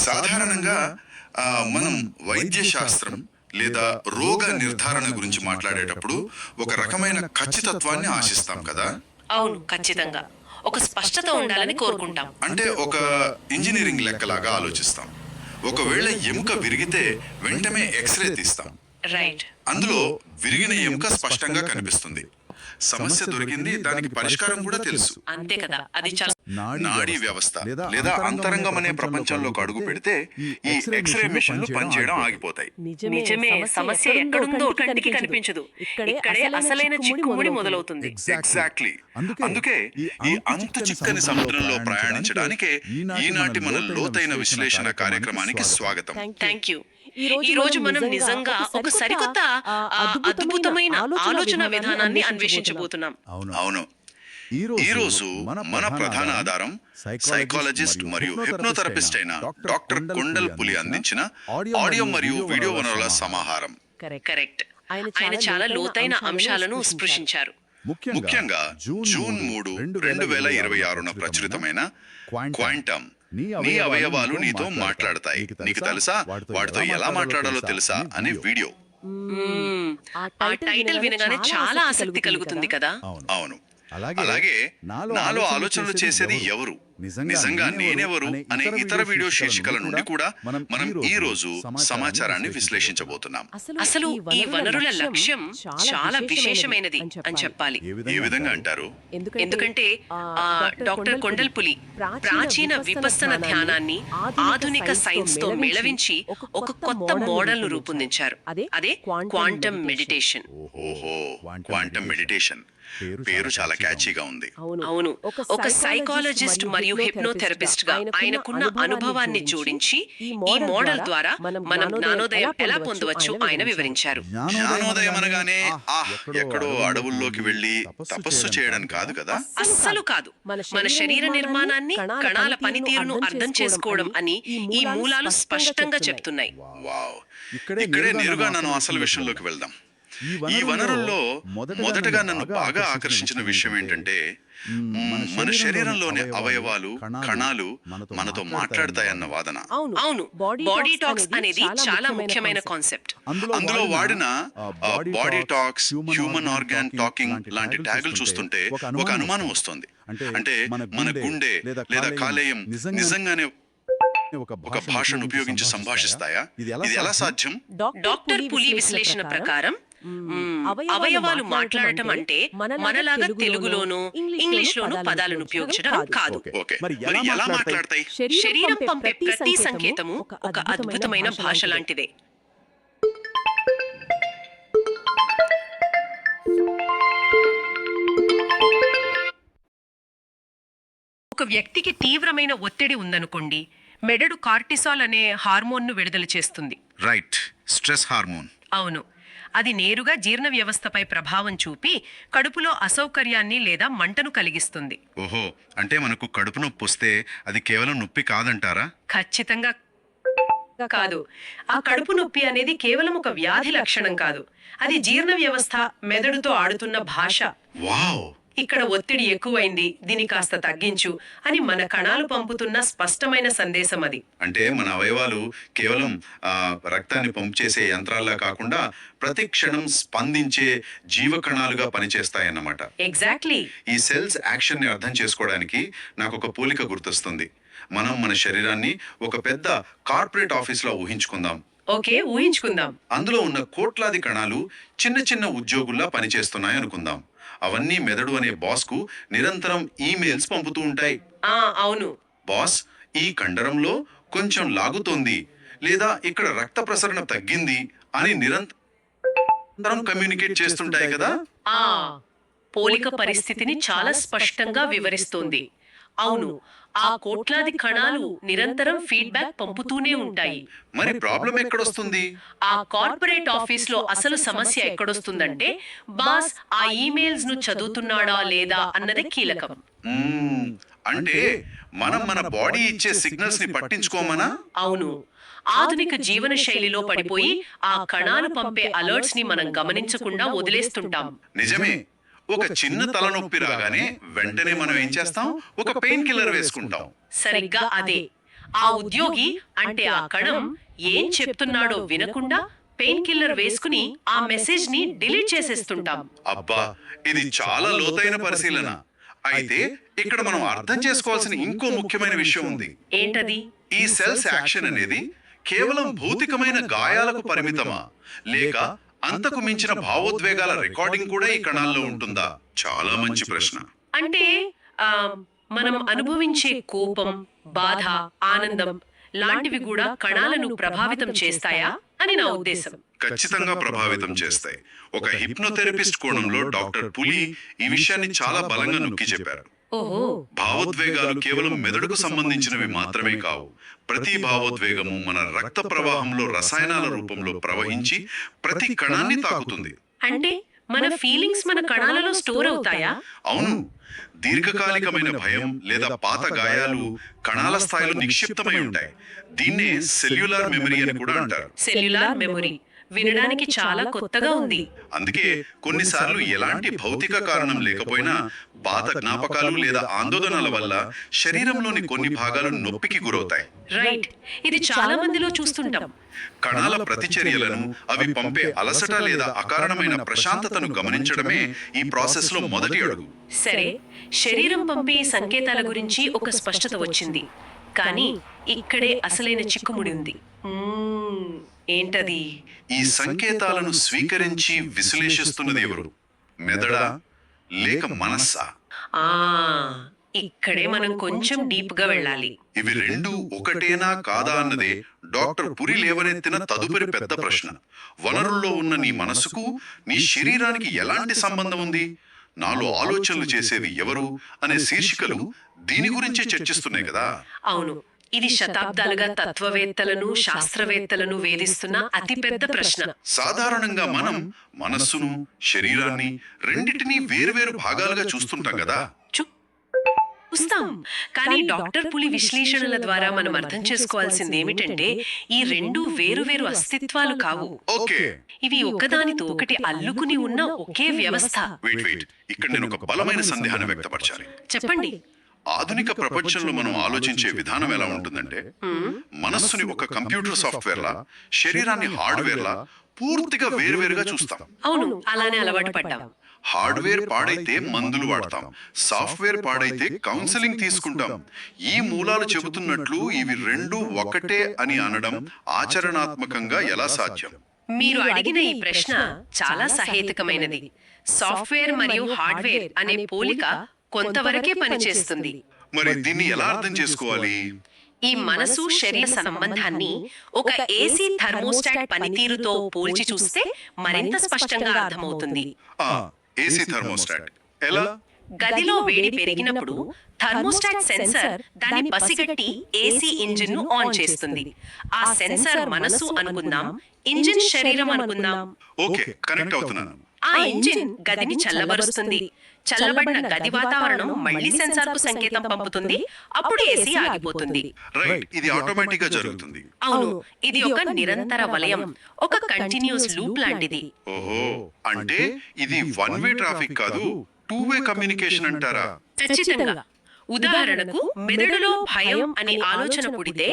సాధారణంగా మనం వైద్య శాస్త్రం లేదా రోగ నిర్ధారణ గురించి మాట్లాడేటప్పుడు ఒక రకమైన ఖచ్చితత్వాన్ని ఆశిస్తాం కదా. అవును, ఖచ్చితంగా ఒక స్పష్టత ఉండాలని కోరుకుంటాం. అంటే ఒక ఇంజనీరింగ్ లెక్కలాగా ఆలోచిస్తాం. ఒకవేళ ఎముక విరిగితే వెంటనే ఎక్స్రే తీస్తాం. రైట్. అందులో విరిగిన ఎముక స్పష్టంగా కనిపిస్తుంది. సమస్య దొరికింది, దానికి పరిష్కారం కూడా తెలుసు. అంతే కదా, అది చాలా నాడీ వ్యవస్థ లేదా అంతరంగం అనే ప్రపంచంలోకి అడుగు పెడితే ఈ ఎక్స్రే మిషన్లు పనిచేయడం ఆగిపోతాయి. నిజమే, సమస్య ఎక్కడుందో కంటికి కనిపించదు. ఇక్కడే అసలైన చిక్కుముడి మొదలవుతుంది. ఎగ్జాక్ట్లీ. అందుకే ఈ అంతు చిక్కని సముద్రంలో ప్రయాణించడానికే ఈనాటి మన లోతైన విశ్లేషణ కార్యక్రమానికి స్వాగతం. Thank you. ఈ రోజు మనం నిజంగా ఒక సరికొత్త అద్భుతమైన ఆలోచన విధానాన్ని అన్వేషించబోతున్నాం. అవును, ఈ రోజు మన ప్రధాన ఆధారం సైకాలజిస్ట్ మరియు హిప్నోథెరపిస్ట్ అయిన డాక్టర్ కొండల్ పులి అందించిన ఆడియో మరియు వీడియో వనరుల సమాహారం. కరెక్ట్. ఆయన చాలా లోతైన అంశాలను స్పృశించారు. ముఖ్యంగా జూన్ 3, 2026న ప్రచురితమైన క్వాంటమ్, నీ అవయవాలు నీతో మాట్లాడతాయి, నీకు తెలుసా, వాటితో ఎలా మాట్లాడాలో తెలుసా అనే వీడియో. ఆ టైటిల్ వినగానే చాలా ఆసక్తి కలుగుతుంది కదా. అవును. అలాగే నాలో ఆలోచనలు చేసేది ఎవరు, నిజంగా నేనెవరు అనే ఇతర వీడియో శీర్షికల నుండి కూడా మనం ఈ రోజు సమాచారాన్ని విశ్లేషించబోతున్నాం. అసలు ఈ వనరుల లక్ష్యం చాలా విశేషమైనది అని చెప్పాలి. ఏ విధంగా అంటారు? ఎందుకంటే డాక్టర్ కొండల్ పులి ప్రాచీన విపස්සన ధ్యానాన్ని ఆధునిక సైన్స్ తో మేళవించి ఒక కొత్త మోడల్ ను రూపొందించారు. అదే క్వాంటమ్ మెడిటేషన్. ఓహో, క్వాంటమ్ మెడిటేషన్ పేరు చాలా క్యాచీగా ఉంది. అవును, ఒక సైకాలజిస్ట్ మరియు హిప్నోథెరపిస్ట్ గా ఆయనకున్న అనుభవాన్ని జోడించి ఈ మోడల్ ద్వారా మనం జ్ఞానోదయం ఎలా పొందవచ్చు ఆయన వివరించారు. జ్ఞానోదయం అనగానే ఎక్కడో అడవుల్లోకి వెళ్లి తపస్సు చేయడం కాదు కదా. అస్సలు కాదు. మన శరీర నిర్మాణాన్ని, కణాల పనితీరును అర్థం చేసుకోవడం అని ఈ మూలాలు స్పష్టంగా చెప్తున్నాయి. వావ్, ఇక్కడే నేరుగా నన్ను అసలు విషయంలోకి వెళ్దాం. ఈ వనరుల్లో మొదటగా నన్ను బాగా ఆకర్షించిన విషయం ఏంటంటే మన శరీరంలోని అవయవాలు, కణాలు మనతో మాట్లాడతాయన్న వాదన. అవును, బాడీ టాక్స్ అనేది చాలా ముఖ్యమైన కాన్సెప్ట్. అందులో వాడిన body talks, human organ talking లాంటి ట్యాగులు చూస్తుంటే ఒక అనుమానం వస్తుంది. అంటే మన గుండె లేదా కాలేయం నిజంగానే ఒక భాషను ఉపయోగించి సంభాషిస్తాయా? ఇది ఎలా సాధ్యం? డాక్టర్ పులి విశ్లేషణ ప్రకారం అవయవాలు మాట్లాడటం అంటే మనలాగా తెలుగులోనూ ఇంగ్లీష్లోనూ పదాలను ఉపయోగించడం కాదు. మరి ఎలా మాట్లాడతాయి? శరీరం పంపే ప్రతి సంకేతము ఒక అద్భుతమైన భాష లాంటిదే. ఒక వ్యక్తికి తీవ్రమైన ఒత్తిడి ఉందనుకోండి, మెదడు కార్టిసాల్ అనే హార్మోన్ను విడుదల చేస్తుంది. Right, stress hormone. అవును, అది నేరుగా జీర్ణ వ్యవస్థపై ప్రభావం చూపి కడుపులో అసౌకర్యాన్ని లేదా మంటను కలిగిస్తుంది. ఓహో, అంటే మనకు కడుపు నొప్పి వస్తే అది కేవలం నొప్పి కాదంటారా? ఖచ్చితంగా కాదు. ఆ కడుపు నొప్పి అనేది కేవలం ఒక వ్యాధి లక్షణం కాదు. అది జీర్ణ వ్యవస్థ మెదడుతో ఆడుతున్న భాష. వావ్, ఇక్కడ ఒత్తిడి ఎక్కువైంది, దీన్ని కాస్త తగ్గించు అని మన కణాలు పంపుతున్న స్పష్టమైన సందేశం అది. అంటే మన అవయవాలు కేవలం రక్తాన్ని పంపు చేసే యంత్రాల్లా కాకుండా ప్రతి క్షణం స్పందించే జీవ కణాలుగా పనిచేస్తాయన్నమాట. ఎగ్జాక్ట్లీ. ఈ సెల్స్ యాక్షన్ ని అర్థం చేసుకోవడానికి నాకు ఒక పోలిక గుర్తొస్తుంది. మనం మన శరీరాన్ని ఒక పెద్ద కార్పొరేట్ ఆఫీస్ లో ఊహించుకుందాం. ఓకే, ఊహించుకుందాం. అందులో ఉన్న కోట్లాది కణాలు చిన్న చిన్న ఉద్యోగుల్లా పనిచేస్తున్నాయి అనుకుందాం. అవన్నీ మెదడు అనే బాస్ కు నిరంతరం ఈమెయిల్స్ పంపుతూ ఉంటాయి. అవును, బాస్, ఈ కండరంలో కొంచెం లాగుతోంది లేదా ఇక్కడ రక్త ప్రసరణ తగ్గింది అని నిరంతరం కమ్యూనికేట్ చేస్తుంటాయి కదా. పోలిక పరిస్థితిని చాలా స్పష్టంగా వివరిస్తోంది. అవును, ఆ కోట్లాది కణాలు నిరంతరం ఫీడ్బ్యాక్ పంపుతూనే ఉంటాయి. మరి ప్రాబ్లం ఎక్కడొస్తుంది? ఆ కార్పొరేట్ ఆఫీస్ లో అసలు సమస్య ఎక్కడొస్తుందంటే, బాస్ ఆ ఈమెయిల్స్ ను చదువుతున్నాడా లేదా అన్నది కీలకం. అంటే మనం మన బాడీ ఇచ్చే సిగ్నల్స్ ని పట్టించుకోమనా? అవును, ఆధునిక జీవన శైలిలో పడిపోయి ఆ కణాలు పంపే అలర్ట్స్ ని మనం గమనించకుండా వదిలేస్తుంటాం. నిజమే. ఒక చిన్న తలనొప్పి రాగానే వెంటనే మనం ఏం చేస్తాం? ఒక పెయిన్ కిల్లర్ వేసుకుంటాం. సరిగ్గా అదే. ఆ ఉద్యోగి అంటే ఆ కణం ఏం చెప్తున్నాడో వినకుండా పెయిన్ కిల్లర్ వేసుకుని ఆ మెసేజ్ ని డిలీట్ చేసేస్తుంటాం. అబ్బా, ఇది చాలా లోతైన పరిశీలన. అయితే ఇక్కడ మనం అర్థం చేసుకోవాల్సిన ఇంకో ముఖ్యమైన విషయం ఉంది. ఏంటది? ఈ సెల్స్ యాక్షన్ అనేది కేవలం భౌతికమైన గాయాలకు పరిమితమా, లేక అంతకు మించిన భావోద్వేగాల రికార్డింగ్ కూడా ఈ కణాల్లో ఉంటుందా? చాలా మంచి ప్రశ్న. అంటే ఆ, మనం అనుభవించే కోపం, బాధ, ఆనందం లాంటివి కూడా కణాలను ప్రభావితం చేస్తాయా అని నా ఉద్దేశం. ఖచ్చితంగా ప్రభావితం చేస్తాయి. ఒక హిప్నోథెరపిస్ట్ కోణంలో డాక్టర్ పులి ఈ విషయాన్ని చాలా బలంగా నొక్కి చెప్పారు. ఓహో, భావోద్వేగాలు కేవలం మెదడుకు సంబంధించినవి మాత్రమే కావు. ప్రతి భావోద్వేగము మన రక్త ప్రవాహంలో రసాయనాల రూపంలో ప్రవహించి ప్రతి కణాన్ని తాకుతుంది. అంటే మన ఫీలింగ్స్ మన కణాలలో స్టోర్ అవుతాయా? అవును, దీర్ఘకాలికమైన భయం లేదా పాత గాయాలు కణాల స్థాయిలో నిక్షిప్తమై ఉంటాయి. దీన్నే సెల్యులార్ మెమరీ అని కూడా అంటారు. సెల్యులార్ మెమరీ వినడానికి చాలా కొత్తగా ఉంది. అందుకే కొన్నిసార్లు ఎలాంటి భౌతిక కారణం లేకపోయినా పాత జ్ఞాపకాలు లేదా ఆందోళనల వల్ల శరీరంలోని కొన్ని భాగాలు నొప్పికి గురవుతాయి. రైట్, ఇది చాలా మందిలో చూస్తుంటాం. కణాల ప్రతిచర్యలను, అవి పంపే అలసట లేదా అకారణమైన ప్రశాంతతను గమనించడమే ఈ ప్రాసెస్ లో మొదటి అడుగు. సరే, శరీరం పంపే సంకేతాల గురించి ఒక స్పష్టత వచ్చింది. కానీ ఇక్కడే అసలైన చిక్కుముడి ఉంది. ఏంటది? ఈ సంకేతాలను స్వీకరించి విశ్లేషిస్తున్నది ఎవరు? మెదడా లేక మనస్సా? ఆ ఇక్కడే మనం కొంచెం డీప్ గా వెళ్ళాలి. ఇవి రెండు ఒకటేనా కాదా అన్నదే డాక్టర్ పురి లేవనెత్తిన తదుపరి పెద్ద ప్రశ్న. వనరుల్లో ఉన్న నీ మనసుకు నీ శరీరానికి ఎలాంటి సంబంధం ఉంది? నాలో ఆలోచనలు చేసేది ఎవరు అనే శీర్షికలు దీని గురించే చర్చిస్తున్నాయి కదా. అవును, ఇది శతాబ్దాలుగా తత్వవేత్తలను, శాస్త్రవేత్తలను వేధిస్తున్న అతిపెద్ద ప్రశ్న. సాధారణంగా మనం మనస్సును, శరీరాన్ని రెండిటినీ వేరువేరు భాగాలుగా చూస్తుంటాం కదా. చూస్తాం. కానీ డాక్టర్ పులి విశ్లేషణల ద్వారా మనం అర్థం చేసుకోవాల్సింది ఏమిటంటే ఈ రెండు వేరువేరు అస్తిత్వాలు కావు. ఓకే, ఇవి ఒకదానితో ఒకటి అల్లుకుని ఉన్న ఒకే వ్యవస్థ. వెయిట్. ఇక్కడ నేను ఒక బలమైన సందేహాన్ని వ్యక్తపరచాలి. చెప్పండి. ఆధునిక ప్రపంచంలో మనం ఆలోచించే విధానం ఎలా ఉంటుందంటే, మనస్సుని ఒక కంప్యూటర్ సాఫ్ట్వేర్ లా, శరీరాన్ని హార్డ్వేర్ లా పూర్తిగా వేరువేరుగా చూస్తాం. అవును, అలానే అలవాటు పడ్డాం. హార్డ్వేర్ పాడైతే మందులు వాడతాం, సాఫ్ట్వేర్ పాడైతే కౌన్సిలింగ్ తీసుకుంటాం. ఈ మూలాలు చెబుతున్నట్లు ఇవి రెండు ఒకటే అని అనడం ఆచరణాత్మకంగా ఎలా సాధ్యం? మీరు అడిగిన ఈ ప్రశ్న చాలా సహేతుకమైనది. సాఫ్ట్వేర్ మరియు హార్డ్వేర్ అనే పోలిక కొంతవరకే పనిచేస్తుంది. మరి దీన్ని ఎలా అర్థం చేసుకోవాలి? ఈ మనసు శరీర సంబంధాన్ని ఒక ఏసీ థర్మోస్టాట్ పనితీరుతో పోల్చి చూస్తే మరింత స్పష్టంగా అర్థమవుతుంది. ఏసీ థర్మోస్టాట్ ఎలా? గదిలో వేడి పెరిగినప్పుడు థర్మోస్టాట్ సెన్సార్ దాన్ని పసిగట్టి ఏసీ ఇంజిన్ ను ఆన్ చేస్తుంది. ఆ సెన్సార్ మనసు అనుకుందాం, ఇంజిన్ శరీరం అనుకుందాం. ఓకే, కనెక్ట్ అవుతున్నాను. ఆ ఇంజిన్ గదిని చల్లబరుస్తుంది. చల్లబడిన గది వాతావరణం మళ్ళీ సెన్సార్ కు సంకేతం పంపుతుంది. అప్పుడు ఏసీ ఆగిపోతుంది. రైట్, ఇది ఆటోమేటిక్ గా జరుగుతుంది. అవును, ఇది ఒక నిరంతర వలయం, ఒక కంటిన్యూస్ లూప్ లాంటిది. ఓహో, అంటే ఇది వన్ వే ట్రాఫిక్ కాదు, టూ వే కమ్యూనికేషన్ అంటారా? ఖచ్చితంగా. ఉదాహరణకు, మెదడులో భయం అనే ఆలోచన పుడితే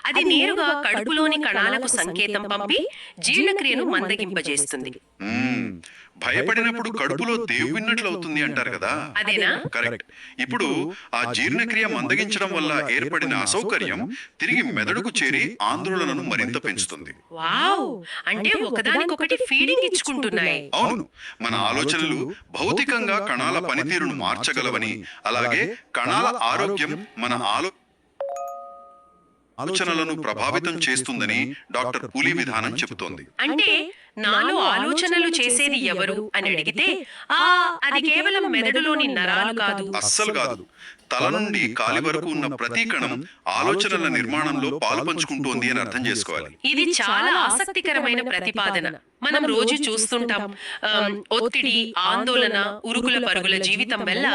అది నేరుగా కడుపులోని కణాలకు సంకేతం పంపి జీర్ణక్రియను మందగింపజేస్తుంది. భయపడినప్పుడు కడుపులో దేవు విన్నట్లు అవుతుంది అంటారు కదా. అదేనా? కరెక్ట్. ఇప్పుడు ఆ జీర్ణక్రియ మందగించడం వల్ల ఏర్పడిన అసౌకర్యం తిరిగి మెదడుకు చేరి ఆందోళనను మరింత పెంచుతుంది. వావ్, అంటే ఒకదానికొకటి ఫీడింగ్ ఇచ్చుకుంటున్నాయి. అవును, మన ఆలోచనలు భౌతికంగా కణాల పనితీరును మార్చగలవని, అలాగే కణాల ఆరోగ్యం మన ఆలోచనలను ప్రభావితం చేస్తుందని డాక్టర్ పులి విధానం చెబుతోంది. అంటే నాలో ఆలోచనలు చేసేది ఎవరు అని అడిగితే అది కేవలం మెదడులోని నరాలు కాదు. అస్సలు కాదు. తల నుండి కాలి వరకు ఉన్న ప్రతి కణం ఆలోచనల నిర్మాణంలో పాలుపంచుకుంటోంది అని అర్థం చేసుకోవాలి. ఇది చాలా ఆసక్తికరమైన ప్రతిపాదన. మనం రోజు చూస్తుంటాం, ఒత్తిడి, ఆందోళన, ఉరుకుల పరుగుల జీవితం వల్ల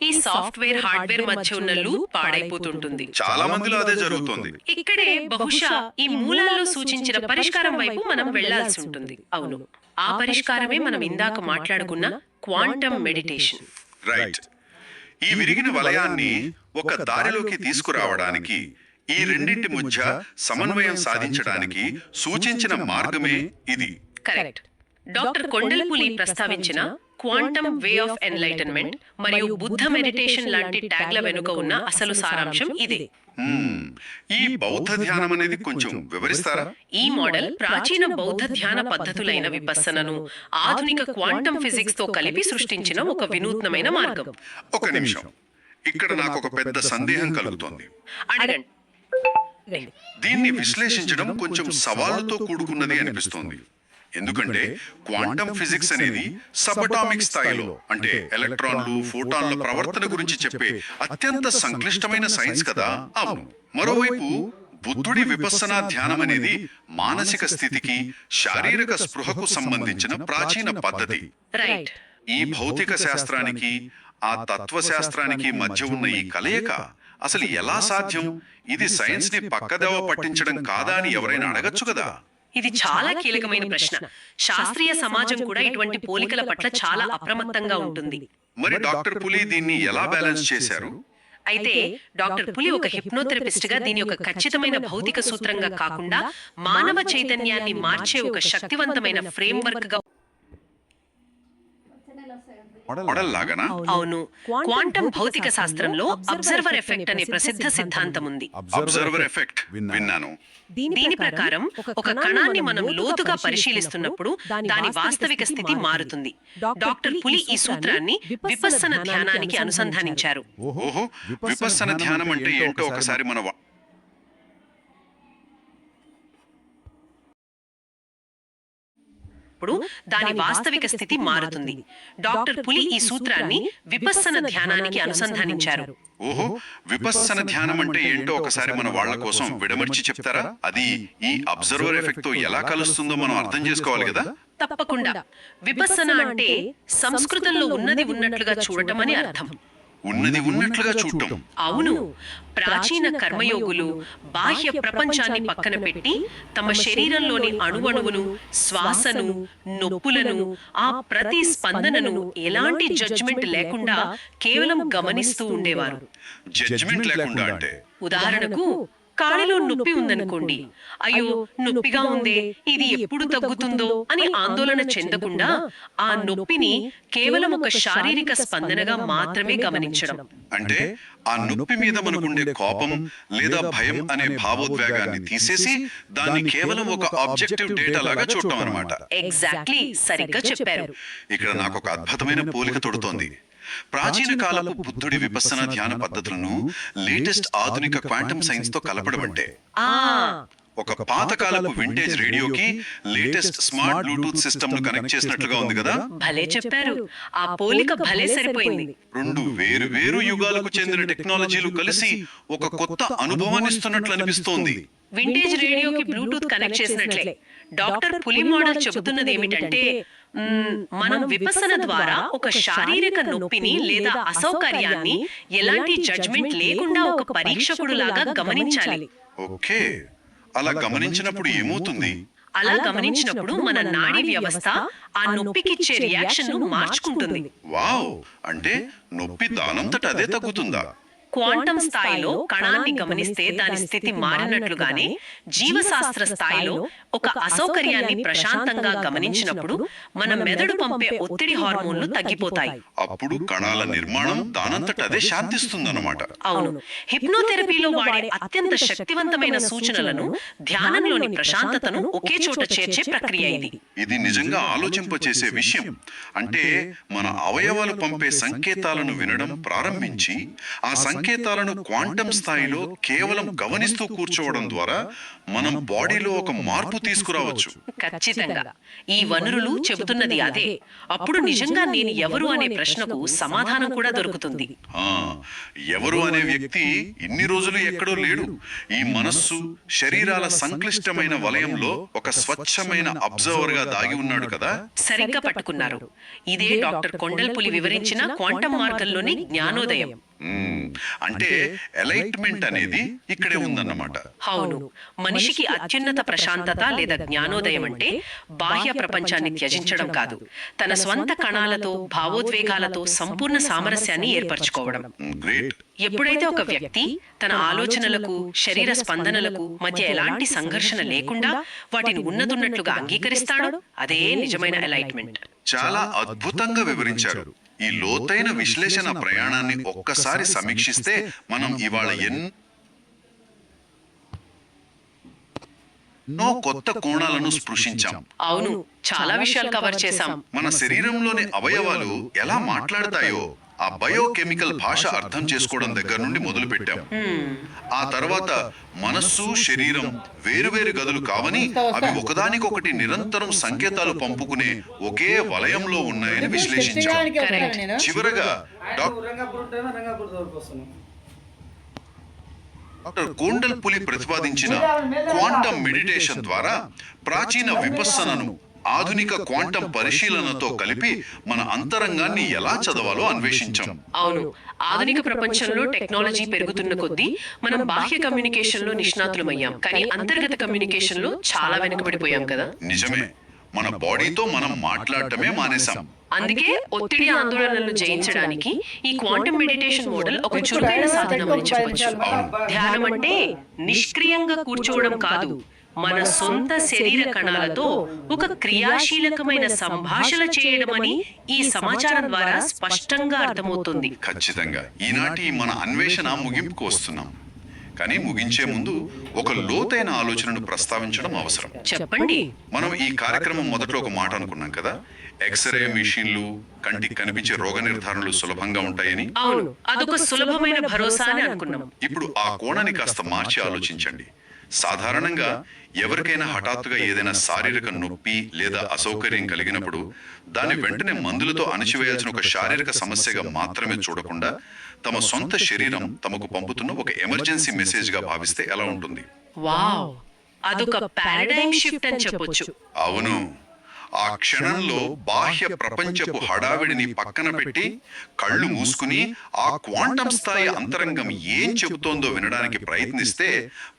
ఈ సాఫ్ట్వేర్ హార్డ్వేర్ మధ్య ఉన్న లూప్ పాడైపోతుంటుంది. చాలా మందిలో అదే జరుగుతోంది. ఇక్కడే బహుశా ఈ మూలాల్లో సూచించిన పరిష్కారం వైపు మనం వెళ్లాల్సి ఉంటుంది. అవును, ఆ పరిష్కారమే మనం ఇందాక మాట్లాడుకున్న క్వాంటమ్ మెడిటేషన్. రైట్. ఈ విరిగిన వలయాన్ని ఒక దారిలోకి తీసుకురావడానికి ఈ రెండింటి మధ్య సమన్వయం సాధించడానికి సూచించిన మార్గమే ఇది. కరెక్ట్. డాక్టర్ కొండల్పులి ప్రస్తావించిన క్వాంటమ్ వే ఆఫ్ ఎన్లైటన్మెంట్ మరియు బుద్ధ మెడిటేషన్ లాంటి ట్యాగ్ల వెనుక ఉన్న అసలు సారాంశం ఇదే. ఈ బౌద్ధ ధ్యానం అనేది కొంచెం వివరిస్తారా? ఈ మోడల్ ప్రాచీన బౌద్ధ ధ్యాన పద్ధతులైన విపස්සనను ఆధునిక క్వాంటమ్ ఫిజిక్స్ తో కలిపి సృష్టించిన ఒక వినూత్నమైన మార్గం. ఒక నిమిషం, ఇక్కడ నాకు ఒక పెద్ద సందేహం కలుగుతోంది. అడగండి. దీన్ని విశ్లేషించడం కొంచెం సవాలుతో కూడుకున్నది అనిపిస్తోంది. ఎందుకంటే క్వాంటమ్ ఫిజిక్స్ అనేది సబటామిక్ స్థాయిలో, అంటే ఎలక్ట్రాన్లు, ఫోటాన్ల ప్రవర్తన గురించి చెప్పే అత్యంత సంక్లిష్టమైన సైన్స్ కదా. అవును. మరోవైపు బుద్ధుడి విపස්සనా ధ్యానం అనేది మానసిక స్థితికి, శారీరక స్పృహకు సంబంధించిన ప్రాచీన పద్ధతి. రైట్. ఈ భౌతిక శాస్త్రానికి, ఆ తత్వశాస్త్రానికి మధ్య ఉన్న ఈ కలయిక అసలు ఎలా సాధ్యం? ఇది సైన్స్ ని పక్కదోవ పట్టించడం కాదా అని ఎవరైనా అడగచ్చు కదా. ఇది చాలా కీలకమైన ప్రశ్న. శాస్త్రీయ సమాజం కూడా ఇటువంటి పోలికల పట్ల చాలా అప్రమత్తంగా ఉంటుంది. మరి డాక్టర్ పులి దీన్ని ఎలా బ్యాలెన్స్ చేశారు? అయితే డాక్టర్ పులి ఒక హిప్నోథెరపిస్ట్ గా దీని ఒక ఖచ్చితమైన భౌతిక సూత్రంగా కాకుండా మానవ చైతన్యాన్ని మార్చే ఒక శక్తివంతమైన ఫ్రేమ్వర్క్ గా. మోడల్ లాగానా? అవును. క్వాంటమ్ భౌతిక శాస్త్రంలో అబ్జర్వర్ ఎఫెక్ట్ అనే ప్రసిద్ధ సిద్ధాంతం ఉంది. అబ్జర్వర్ ఎఫెక్ట్ విన్నాను. దీని ప్రకారం ఒక కణాన్ని మనం లోతుగా పరిశీలిస్తున్నప్పుడు దాని వాస్తవిక స్థితి మారుతుంది. డాక్టర్ పులి ఈ సూత్రాన్ని విపස්සన ధ్యానానికి అనుసంధానించారు. ఓహో, విపස්සన ధ్యానం అంటే ఏంటో ఒకసారి మన దాని వాస్తవిక స్థితి మారుతుంది. డాక్టర్ పులి ఈ సూత్రాన్ని విపස්සన ధ్యానానికి అనుసంధానించారు. ఓహో, విపස්සన ధ్యానం అంటే ఏంటో ఒకసారి మన వాళ్ళ కోసం విడమర్చి చెప్తారా? అది ఈ అబ్జర్వర్ ఎఫెక్ట్ తో ఎలా కలుస్తుందో మనం అర్థం చేసుకోవాలి కదా. తప్పకుండా. విపස්සన అంటే సంస్కృతంలో ఉన్నది ఉన్నట్లుగా చూడటం అని అర్థం. ఉన్నది ఉన్నట్లుగా చూడటం. అవును. ప్రాచీన కర్మయోగులు బాహ్య ప్రపంచాన్ని పక్కన పెట్టి తమ శరీరంలోని అణువణువును, శ్వాసను, నొప్పులను, ఆ ప్రతి స్పందనను ఎలాంటి జడ్జిమెంట్ లేకుండా కేవలం గమనిస్తూ ఉండేవారు. జడ్జిమెంట్ లేకుండా అంటే? ఉదాహరణకు, కాలిలో నొప్పి ఉందనుకోండి. అయ్యో, నొప్పిగా ఉందే, ఇది ఎప్పుడు తగ్గుతుందో అని ఆందోళన చెందకుండా ఆ నొప్పిని కేవలం ఒక శారీరక స్పందనగా మాత్రమే గమనించడం. అంటే ఆ నొప్పి మీద మనకుండే కోపం లేదా భయం అనే భావోద్వేగాన్ని తీసేసి దాన్ని కేవలం ఒక ఆబ్జెక్టివ్ డేటా లాగా చూడటం అన్నమాట. ఎగ్జాక్ట్లీ, సరిగ్గా చెప్పారు. ఇక్కడ నాకు ఒక అద్భుతమైన పోలిక తోడుతోంది. ప్రాచీన కాలపు బుద్ధుడి విపස්සన ధ్యాన పద్ధతులను లేటెస్ట్ ఆధునిక క్వాంటమ్ సైన్స్ తో కలపడం అంటే ఒక పాతకాలపు వింటేజ్ రేడియోకి లేటెస్ట్ స్మార్ట్ బ్లూటూత్ సిస్టమ్ ను కనెక్ట్ చేసినట్లుగా ఉంది కదా. భలే చెప్పారు. ఆ పోలిక భలే సరిపోయింది. రెండు వేరు వేరు యుగాలకు చెందిన టెక్నాలజీలు కలిసి ఒక కొత్త అనుభవాన్ని ఇస్తున్నట్లు అనిపిస్తోంది. వింటేజ్ రేడియోకి బ్లూటూత్ కనెక్ట్ చేసినట్లే. డాక్టర్ పులి మోడల్ చెబుతున్నది ఏమిటంటే, మనం విపස්සన ద్వారా ఒక శారీరక నొప్పిని లేదా అసౌకర్యాన్ని ఎలాంటి జడ్జ్మెంట్ లేకుండా ఒక పరీక్షకుడు లాగా గమనించాలి. ఓకే, అలా గమనించినప్పుడు ఏమవుతుంది? అలా గమనించినప్పుడు మన నాడీ వ్యవస్థ ఆ నొప్పికిచ్చే రియాక్షన్ ను మార్చుకుంటుంది. వావ్, అంటే నొప్పి దానంతట అదే తగ్గుతుందా? క్వాంటమ్ స్థాయిలో కణాన్ని గమనిస్తే దాని స్థితి మారినట్లుగానే జీవశాస్త్ర స్థాయిలో ఒక అసౌకర్యాన్ని ప్రశాంతంగా గమనించినప్పుడు మన మెదడు పంపే ఒత్తిడి హార్మోన్లు తగ్గిపోతాయి. అప్పుడు కణాల నిర్మాణం దానంతట అదే శాంతిస్తుందన్నమాట. అవును. హిప్నోథెరపీలో వాడే అత్యంత శక్తివంతమైన సూచనలను, ధ్యానంలోని ప్రశాంతతను ఒకే చోట చేర్చే ప్రక్రియ ఇది. ఇది నిజంగా ఆలోచింపచేసే విషయం. అంటే మన అవయవాలు పంపే సంకేతాలను వినడం ప్రారంభించి ఆ సంకేతాలను క్వాంటమ్ స్థాయిలో కేవలం గమనిస్తూ కూర్చోవడం ద్వారా మనం బాడీలో ఒక మార్పు తీసుకురావచ్చు. ఖచ్చితంగా. ఈ వనరులు చెబుతున్నది అదే. అప్పుడు నిజంగా నేను ఎవరు అనే ప్రశ్నకు సమాధానం కూడా దొరుకుతుంది. ఎవరు అనే వ్యక్తి ఇన్ని రోజులు ఎక్కడో లేడు. ఈ మనస్సు, శరీరాల సంక్లిష్టమైన వలయంలో ఒక స్వచ్ఛమైన అబ్జర్వర్ గా దాగి ఉన్నాడు కదా. సరిగ్గా పట్టుకున్నారు. ఇదే డాక్టర్ కొండల్పులి వివరించిన క్వాంటమ్ మార్గంలోని జ్ఞానోదయం. అంటే ఎలైట్మెంట్ అనేది ఇక్కడే ఉందన్నమాట. అవును, మనిషికి అత్యున్నత ప్రశాంతత లేదా జ్ఞానోదయం అంటే బాహ్య ప్రపంచాన్ని త్యజించడం కాదు, తన స్వంత కణాలతో భావోద్వేగాలతో సంపూర్ణ సామరస్యాన్ని ఏర్పరచుకోవడం. గ్రేట్. ఎప్పుడైతే ఒక వ్యక్తి తన ఆలోచనలకు శరీర స్పందనలకు మధ్య ఎలాంటి సంఘర్షణ లేకుండా వాటిని ఉన్నదున్నట్లుగా అంగీకరిస్తాడో అదే నిజమైన ఎలైట్మెంట్. చాలా అద్భుతంగా వివరించారు. ఈ లోతైన విశ్లేషణ ప్రయాణాన్ని ఒక్కసారి సమీక్షిస్తే మనం ఇవాళ ఎన్నో కొత్త కోణాలను స్పృశించాం. అవును, చాలా విషయాలు కవర్ చేశాం. మన శరీరంలోని అవయవాలు ఎలా మాట్లాడతాయో ఆ బయోకెమికల్ భాష అర్థం చేసుకోవడం దగ్గర నుండి మొదలు పెట్టాం. ఆ తర్వాత మనస్సు శరీరం వేరువేరు గదులు కావని అవి ఒకదానికొకటి నిరంతరం సంకేతాలు పంపుకునే ఒకే వలయంలో ఉన్నాయని విశ్లేషించాం. చివరగా డాక్టర్ కొండల్ పులి ప్రతిపాదించిన క్వాంటం మెడిటేషన్ ద్వారా ప్రాచీన విపస్సనను ఆధునిక క్వాంటం పరిశీలనతో కలిపి మన అంతరంగాన్ని ఎలా చదవాలో అన్వేషించాం. అవును, ఆధునిక ప్రపంచంలో టెక్నాలజీ పెరుగుతున్న కొద్దీ మనం బాహ్య కమ్యూనికేషన్ లో నిష్ణాతులమయ్యాం, కానీ అంతర్గత కమ్యూనికేషన్ లో చాలా వెనుకబడిపోయాం కదా. నిజమే, మన బాడీతో మనం మాట్లాడటమే మానేశాం. అందుకే ఒత్తిడి ఆందోళనలు జయించడానికి ఈ క్వాంటం మెడిటేషన్ మోడల్ ఒక చురుకైన సాధనం అని చెప్పొచ్చు. ధ్యానం అంటే నిష్క్రియంగా కూర్చోవడం కాదు, మన సొంత శరీర కణాలతో ఒక క్రియాశీలకమైన సంభాషణ చేయడమని ఈ సమాచారం ద్వారా స్పష్టంగా అర్థమవుతుంది. ఖచ్చితంగా ఈనాటి మన అన్వేషణ ముగింపుకు వస్తున్నాం. కానీ ముగించే ముందు ఒక లోతైన ఆలోచనను ప్రస్తావించడం అవసరం. చెప్పండి. మనం ఈ కార్యక్రమం మొదట్లో ఒక మాట అనుకున్నాం కదా, ఎక్స్రే మిషన్లు కంటికి కనిపించే రోగ నిర్ధారణలు సులభంగా ఉంటాయని. అవును, అదొక సులభమైన భరోసా అని అనుకున్నాం. ఇప్పుడు ఆ కోణాన్ని కాస్త మార్చి ఆలోచించండి. సాధారణంగా ఎవరికైనా హఠాత్తుగా ఏదైనా శారీరక నొప్పి లేదా అసౌకర్యం కలిగినప్పుడు దాన్ని వెంటనే మందులతో అణచివేయాల్సిన ఒక శారీరక సమస్యగా మాత్రమే చూడకుండా తమ సొంత శరీరం తమకు పంపుతున్న ఒక ఎమర్జెన్సీ మెసేజ్ గా భావిస్తే ఎలా ఉంటుంది? వావ్, అదొక పారాడైమ్ షిఫ్ట్ అని చెప్పొచ్చు. అవును, ఆ క్షణంలో బాహ్య ప్రపంచపు హడావిడిని పక్కన పెట్టి కళ్ళు మూసుకుని ఆ క్వాంటం స్థాయి అంతరంగం ఏం చెబుతోందో వినడానికి ప్రయత్నిస్తే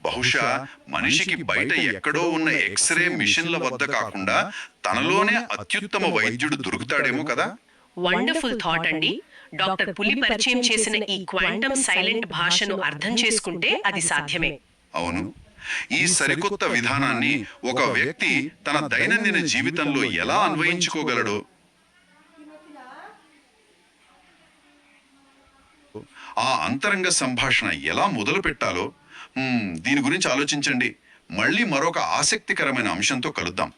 బహుశా మనిషికి బయట ఎక్కడో ఉన్న ఎక్స్రే మిషన్ల వద్ద కాకుండా తనలోనే అత్యుత్తమ వైద్యుడు దొరుకుతాడేమో కదా. వండర్ఫుల్ థాట్ అండి. డాక్టర్ పులి పరిచయం చేసిన ఈ క్వాంటం సైలెంట్ భాషను అర్థం చేసుకుంటే అది సాధ్యమే. అవును, ఈ సరికొత్త విధానాన్ని ఒక వ్యక్తి తన దైనందిన జీవితంలో ఎలా అన్వయించుకోగలడో, ఆ అంతరంగ సంభాషణ ఎలా మొదలు పెట్టాలో దీని గురించి ఆలోచించండి. మళ్ళీ మరొక ఆసక్తికరమైన అంశంతో కలుద్దాం.